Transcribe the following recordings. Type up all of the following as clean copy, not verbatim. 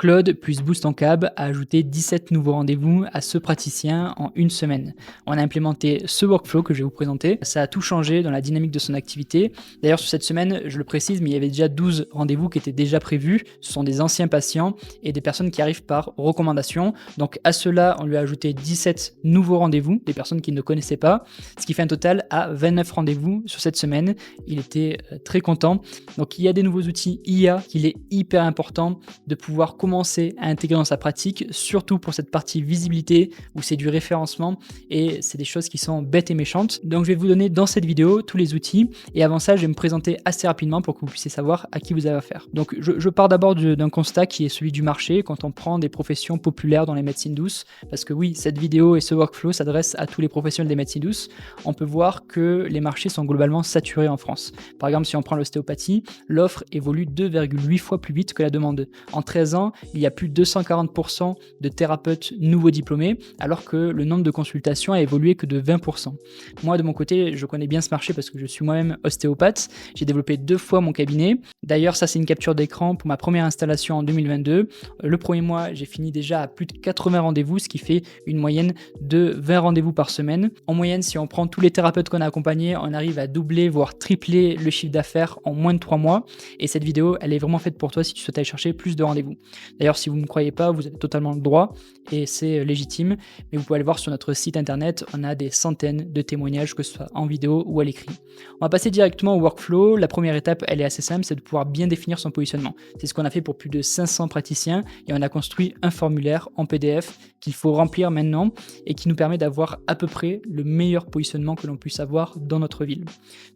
Claude plus Boost en Cab a ajouté 17 nouveaux rendez-vous à ce praticien en une semaine. On a implémenté ce workflow que je vais vous présenter. Ça a tout changé dans la dynamique de son activité. D'ailleurs, sur cette semaine, je le précise, mais il y avait déjà 12 rendez-vous qui étaient déjà prévus. Ce sont des anciens patients et des personnes qui arrivent par recommandation. Donc à cela, on lui a ajouté 17 nouveaux rendez-vous, des personnes qu'il ne connaissait pas, ce qui fait un total à 29 rendez-vous sur cette semaine. Il était très content. Donc il y a des nouveaux outils IA qu'il est hyper important de pouvoir commencer à intégrer dans sa pratique, surtout pour cette partie visibilité où c'est du référencement et c'est des choses qui sont bêtes et méchantes. Donc je vais vous donner dans cette vidéo tous les outils et avant ça je vais me présenter assez rapidement pour que vous puissiez savoir à qui vous avez affaire. Donc je pars d'abord d'un constat qui est celui du marché quand on prend des professions populaires dans les médecines douces, parce que oui, cette vidéo et ce workflow s'adressent à tous les professionnels des médecines douces. On peut voir que les marchés sont globalement saturés en France. Par exemple, si on prend l'ostéopathie, l'offre évolue 2,8 fois plus vite que la demande. En 13 ans, il y a plus de 240% de thérapeutes nouveaux diplômés, alors que le nombre de consultations a évolué que de 20%. Moi, de mon côté, je connais bien ce marché parce que je suis moi-même ostéopathe. J'ai développé 2 fois mon cabinet. D'ailleurs, ça, c'est une capture d'écran pour ma première installation en 2022. Le premier mois, j'ai fini déjà à plus de 80 rendez-vous, ce qui fait une moyenne de 20 rendez-vous par semaine. En moyenne, si on prend tous les thérapeutes qu'on a accompagnés, on arrive à doubler, voire tripler le chiffre d'affaires en moins de 3 mois. Et cette vidéo, elle est vraiment faite pour toi si tu souhaites aller chercher plus de rendez-vous. D'ailleurs, si vous ne me croyez pas, vous avez totalement le droit et c'est légitime. Mais vous pouvez aller voir sur notre site internet, on a des centaines de témoignages, que ce soit en vidéo ou à l'écrit. On va passer directement au workflow. La première étape, elle est assez simple, c'est de pouvoir bien définir son positionnement. C'est ce qu'on a fait pour plus de 500 praticiens et on a construit un formulaire en PDF qu'il faut remplir maintenant et qui nous permet d'avoir à peu près le meilleur positionnement que l'on puisse avoir dans notre ville.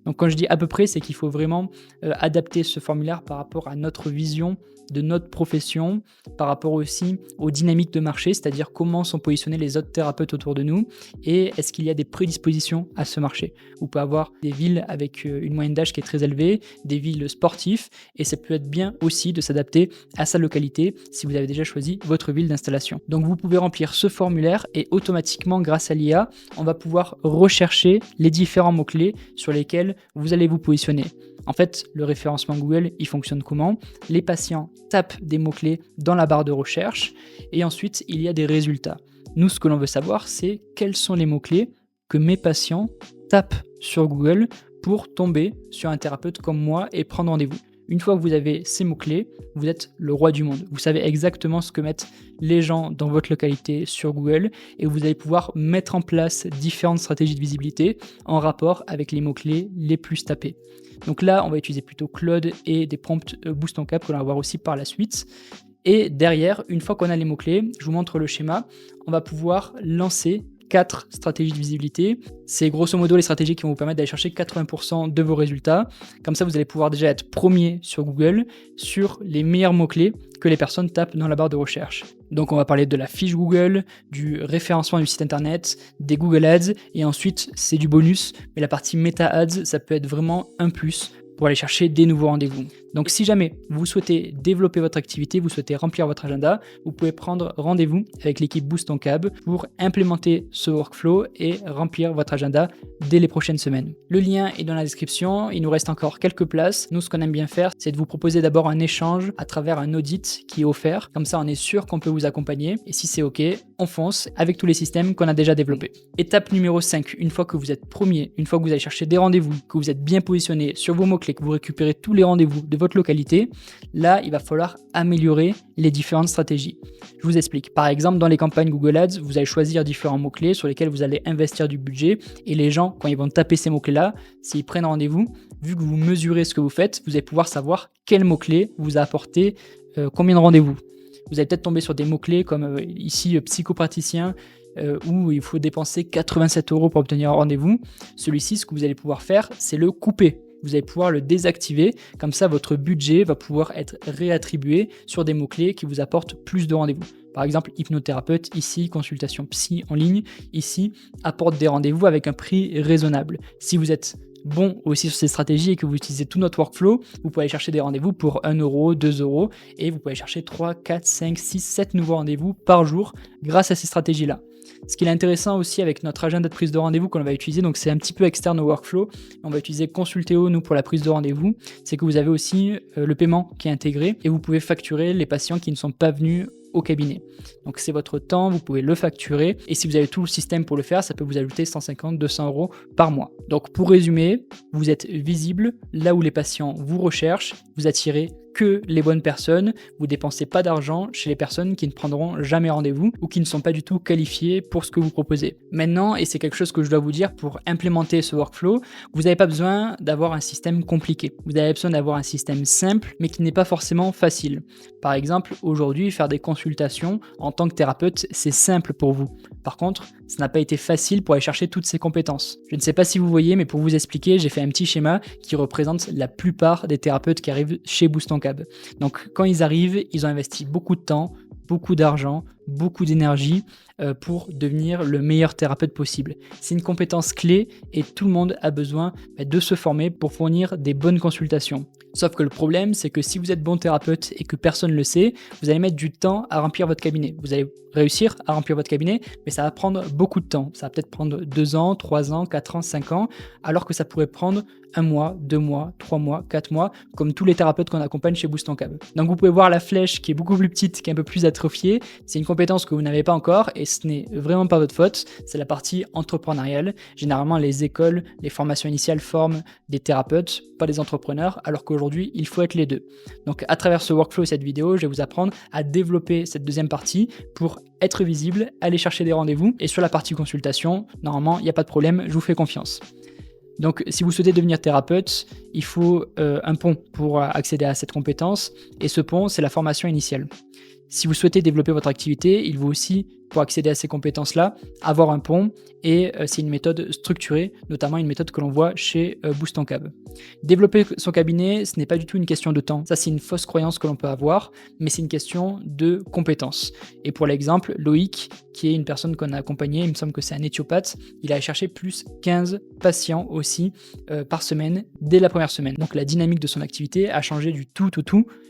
Donc quand je dis à peu près, c'est qu'il faut vraiment adapter ce formulaire par rapport à notre vision de notre profession, par rapport aussi aux dynamiques de marché, c'est-à-dire comment sont positionnés les autres thérapeutes autour de nous et est-ce qu'il y a des prédispositions à ce marché. Vous pouvez avoir des villes avec une moyenne d'âge qui est très élevée, des villes sportives et ça peut être bien aussi de s'adapter à sa localité si vous avez déjà choisi votre ville d'installation. Donc vous pouvez remplir ce formulaire et automatiquement grâce à l'IA, on va pouvoir rechercher les différents mots-clés sur lesquels vous allez vous positionner. En fait, le référencement Google, il fonctionne comment? Les patients tapent des mots-clés dans la barre de recherche et ensuite, il y a des résultats. Nous, ce que l'on veut savoir, c'est quels sont les mots-clés que mes patients tapent sur Google pour tomber sur un thérapeute comme moi et prendre rendez-vous. Une fois que vous avez ces mots-clés, vous êtes le roi du monde. Vous savez exactement ce que mettent les gens dans votre localité sur Google et vous allez pouvoir mettre en place différentes stratégies de visibilité en rapport avec les mots-clés les plus tapés. Donc là, on va utiliser plutôt Claude et des prompts Boost en Cab qu'on va voir aussi par la suite. Et derrière, une fois qu'on a les mots-clés, je vous montre le schéma, on va pouvoir lancer 4 stratégies de visibilité. C'est grosso modo les stratégies qui vont vous permettre d'aller chercher 80% de vos résultats. Comme ça, vous allez pouvoir déjà être premier sur Google sur les meilleurs mots-clés que les personnes tapent dans la barre de recherche. Donc on va parler de la fiche Google, du référencement du site internet, des Google Ads et ensuite c'est du bonus. Mais la partie Meta Ads, ça peut être vraiment un plus pour aller chercher des nouveaux rendez-vous. Donc si jamais vous souhaitez développer votre activité, vous souhaitez remplir votre agenda, vous pouvez prendre rendez-vous avec l'équipe Boost en Cab pour implémenter ce workflow et remplir votre agenda dès les prochaines semaines. Le lien est dans la description, il nous reste encore quelques places. Nous, ce qu'on aime bien faire, c'est de vous proposer d'abord un échange à travers un audit qui est offert. Comme ça, on est sûr qu'on peut vous accompagner et si c'est OK, on fonce avec tous les systèmes qu'on a déjà développés. Étape numéro 5, une fois que vous êtes premier, une fois que vous allez chercher des rendez-vous, que vous êtes bien positionné sur vos mots-clés, que vous récupérez tous les rendez-vous de votre localité, là, il va falloir améliorer les différentes stratégies. Je vous explique. Par exemple, dans les campagnes Google Ads, vous allez choisir différents mots-clés sur lesquels vous allez investir du budget et les gens, quand ils vont taper ces mots-clés-là, s'ils prennent rendez-vous, vu que vous mesurez ce que vous faites, vous allez pouvoir savoir quel mot-clé vous a apporté combien de rendez-vous. Vous allez peut-être tomber sur des mots-clés comme ici psychopraticien, où il faut dépenser 87 € pour obtenir un rendez-vous. Celui-ci, ce que vous allez pouvoir faire, c'est le couper. Vous allez pouvoir le désactiver, comme ça votre budget va pouvoir être réattribué sur des mots-clés qui vous apportent plus de rendez-vous. Par exemple, hypnothérapeute, ici, consultation psy en ligne, ici, apporte des rendez-vous avec un prix raisonnable. Si vous êtes bon aussi sur ces stratégies et que vous utilisez tout notre workflow, vous pouvez aller chercher des rendez-vous pour 1 €, 2 € et vous pouvez aller chercher 3, 4, 5, 6, 7 nouveaux rendez-vous par jour grâce à ces stratégies-là. Ce qui est intéressant aussi avec notre agenda de prise de rendez-vous qu'on va utiliser, donc c'est un petit peu externe au workflow, on va utiliser Consulteo nous pour la prise de rendez-vous, c'est que vous avez aussi le paiement qui est intégré et vous pouvez facturer les patients qui ne sont pas venus au cabinet. Donc c'est votre temps, vous pouvez le facturer et si vous avez tout le système pour le faire, ça peut vous ajouter 150, 200 € par mois. Donc pour résumer, vous êtes visible là où les patients vous recherchent, vous attirez que les bonnes personnes, vous dépensez pas d'argent chez les personnes qui ne prendront jamais rendez-vous ou qui ne sont pas du tout qualifiées pour ce que vous proposez. Maintenant, et c'est quelque chose que je dois vous dire, pour implémenter ce workflow, vous n'avez pas besoin d'avoir un système compliqué. Vous avez besoin d'avoir un système simple, mais qui n'est pas forcément facile. Par exemple, aujourd'hui, faire des consultations en tant que thérapeute, c'est simple pour vous. Par contre, ça n'a pas été facile pour aller chercher toutes ces compétences. Je ne sais pas si vous voyez, mais pour vous expliquer, j'ai fait un petit schéma qui représente la plupart des thérapeutes qui arrivent chez Boost On Cab. Donc quand ils arrivent, ils ont investi beaucoup de temps, beaucoup d'argent, beaucoup d'énergie pour devenir le meilleur thérapeute possible. C'est une compétence clé et tout le monde a besoin de se former pour fournir des bonnes consultations. Sauf que le problème, c'est que si vous êtes bon thérapeute et que personne ne le sait, vous allez mettre du temps à remplir votre cabinet. Vous allez réussir à remplir votre cabinet, mais ça va prendre beaucoup de temps. Ça va peut-être prendre 2 ans, 3 ans, 4 ans, 5 ans, alors que ça pourrait prendre 1 mois, 2 mois, 3 mois, 4 mois, comme tous les thérapeutes qu'on accompagne chez Boost On Cab. Donc vous pouvez voir la flèche qui est beaucoup plus petite, qui est un peu plus atrophiée. C'est une compétence que vous n'avez pas encore et ce n'est vraiment pas votre faute. C'est la partie entrepreneuriale. Généralement, les écoles, les formations initiales forment des thérapeutes, pas des entrepreneurs, alors qu'aujourd'hui, il faut être les deux. Donc à travers ce workflow et cette vidéo, je vais vous apprendre à développer cette deuxième partie pour être visible, aller chercher des rendez-vous. Et sur la partie consultation, normalement, il n'y a pas de problème, je vous fais confiance. Donc, si vous souhaitez devenir thérapeute, il faut un pont pour accéder à cette compétence. Et ce pont, c'est la formation initiale. Si vous souhaitez développer votre activité, il faut aussi, pour accéder à ces compétences-là, avoir un pont. Et c'est une méthode structurée, notamment une méthode que l'on voit chez Boost On Cab. Développer son cabinet, ce n'est pas du tout une question de temps. Ça, c'est une fausse croyance que l'on peut avoir, mais c'est une question de compétences. Et pour l'exemple, Loïc, qui est une personne qu'on a accompagnée, il me semble que c'est un éthiopathe, il a cherché plus 15 patients aussi par semaine dès la première semaine. Donc la dynamique de son activité a changé du tout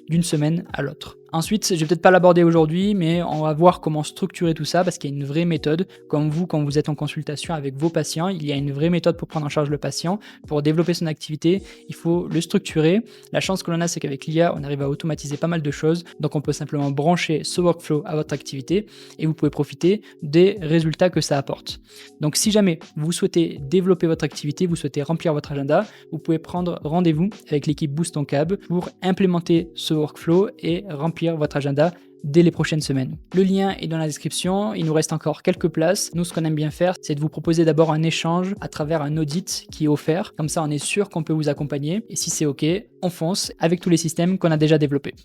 d'une semaine à l'autre. Ensuite, je vais peut-être pas l'aborder aujourd'hui, mais on va voir comment structurer tout ça parce qu'il y a une vraie méthode. Comme vous, quand vous êtes en consultation avec vos patients, il y a une vraie méthode pour prendre en charge le patient. Pour développer son activité, il faut le structurer. La chance que l'on a, c'est qu'avec l'IA, on arrive à automatiser pas mal de choses. Donc on peut simplement brancher ce workflow à votre activité et vous pouvez profiter des résultats que ça apporte. Donc si jamais vous souhaitez développer votre activité, vous souhaitez remplir votre agenda, vous pouvez prendre rendez-vous avec l'équipe Boost On Cab pour implémenter ce workflow et remplir votre agenda dès les prochaines semaines. Le lien est dans la description, il nous reste encore quelques places. Nous, ce qu'on aime bien faire, c'est de vous proposer d'abord un échange à travers un audit qui est offert. Comme ça, on est sûr qu'on peut vous accompagner. Et si c'est OK, on fonce avec tous les systèmes qu'on a déjà développés.